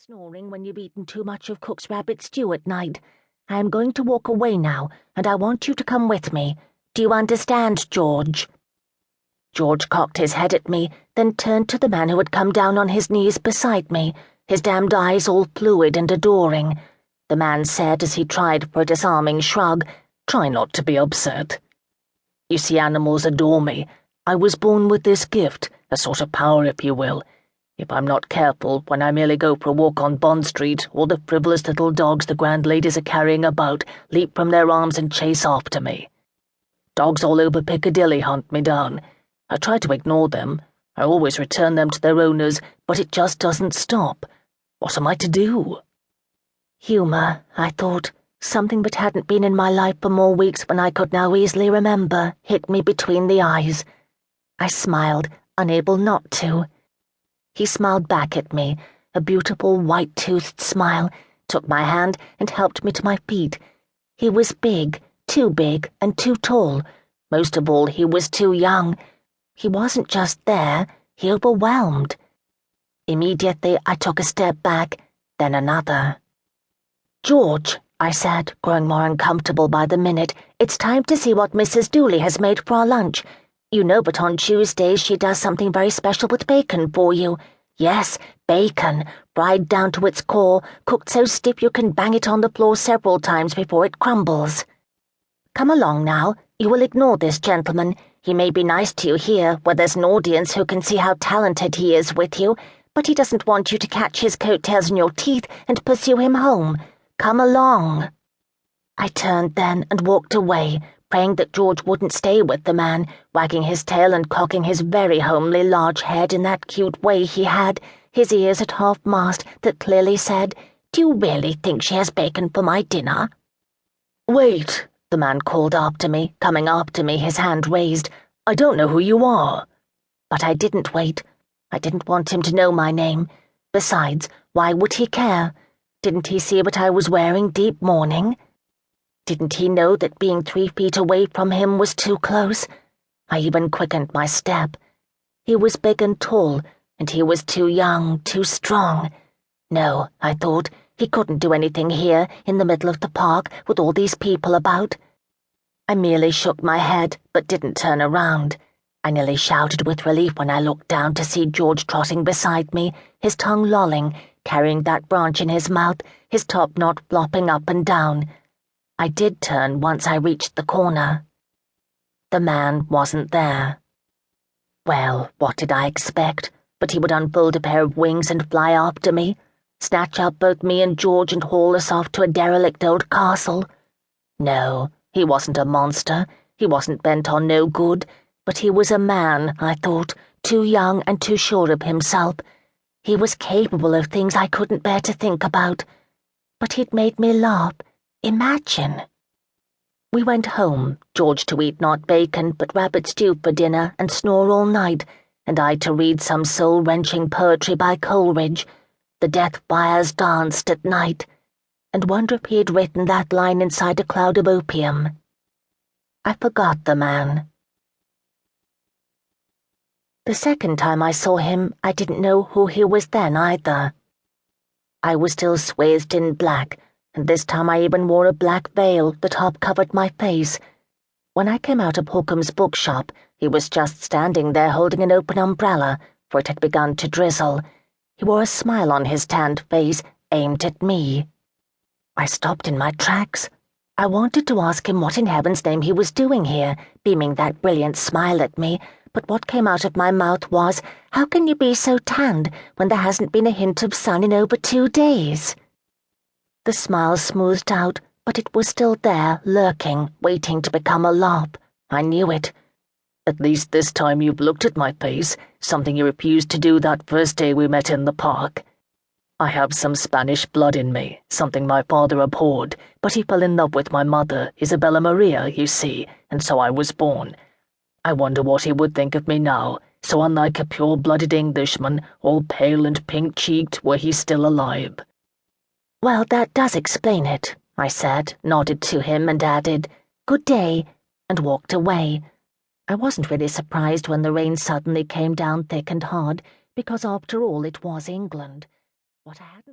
snoring when you've eaten too much of cook's rabbit stew at night. I am going to walk away now, and I want you to come with me. Do you understand, George?" George cocked his head at me, then turned to the man who had come down on his knees beside me, his damned eyes all fluid and adoring. The man said as he tried for a disarming shrug, "Try not to be upset. You see, animals adore me. I was born with this gift, a sort of power, if you will. If I'm not careful, when I merely go for a walk on Bond Street, all the frivolous little dogs the grand ladies are carrying about leap from their arms and chase after me. Dogs all over Piccadilly hunt me down. I try to ignore them. I always return them to their owners, but it just doesn't stop. What am I to do?" Humour, I thought. Something that hadn't been in my life for more weeks than I could now easily remember hit me between the eyes. I smiled, unable not to. He smiled back at me, a beautiful white-toothed smile, took my hand and helped me to my feet. He was big, too big and too tall. Most of all, he was too young. He wasn't just there, he overwhelmed. Immediately, I took a step back, then another. "George," I said, growing more uncomfortable by the minute, "it's time to see what Mrs. Dooley has made for our lunch. You know that on Tuesdays she does something very special with bacon for you. Yes, bacon, fried down to its core, cooked so stiff you can bang it on the floor several times before it crumbles. Come along now. You will ignore this gentleman. He may be nice to you here, where there's an audience who can see how talented he is with you, but he doesn't want you to catch his coattails in your teeth and pursue him home. Come along." I turned then and walked away, praying that George wouldn't stay with the man, wagging his tail and cocking his very homely large head in that cute way he had, his ears at half-mast that clearly said, "Do you really think she has bacon for my dinner?" "Wait," the man called coming after me, his hand raised. "I don't know who you are." But I didn't wait. I didn't want him to know my name. Besides, why would he care? Didn't he see what I was wearing deep mourning? Didn't he know that being 3 feet away from him was too close? I even quickened my step. He was big and tall, and he was too young, too strong. No, I thought, he couldn't do anything here, in the middle of the park, with all these people about. I merely shook my head, but didn't turn around. I nearly shouted with relief when I looked down to see George trotting beside me, his tongue lolling, carrying that branch in his mouth, his top knot flopping up and down. I did turn once I reached the corner. The man wasn't there. Well, what did I expect? But he would unfold a pair of wings and fly after me, snatch up both me and George and haul us off to a derelict old castle? No, he wasn't a monster. He wasn't bent on no good. But he was a man, I thought, too young and too sure of himself. He was capable of things I couldn't bear to think about. But he'd made me laugh. Imagine. We went home, George to eat not bacon but rabbit stew for dinner and snore all night, and I to read some soul-wrenching poetry by Coleridge, "The death fires danced at night," and wonder if he had written that line inside a cloud of opium. I forgot the man. The second time I saw him, I didn't know who he was then either. I was still swathed in black, and this time I even wore a black veil that half-covered my face. When I came out of Hookham's bookshop, he was just standing there holding an open umbrella, for it had begun to drizzle. He wore a smile on his tanned face, aimed at me. I stopped in my tracks. I wanted to ask him what in heaven's name he was doing here, beaming that brilliant smile at me, but what came out of my mouth was, "How can you be so tanned when there hasn't been a hint of sun in over 2 days?" The smile smoothed out, but it was still there, lurking, waiting to become a laugh. I knew it. "At least this time you've looked at my face, something you refused to do that first day we met in the park. I have some Spanish blood in me, something my father abhorred, but he fell in love with my mother, Isabella Maria, you see, and so I was born. I wonder what he would think of me now, so unlike a pure-blooded Englishman, all pale and pink-cheeked, were he still alive." "Well, that does explain it," I said, nodded to him and added, "Good day," and walked away. I wasn't really surprised when the rain suddenly came down thick and hard, because after all it was England. What I hadn't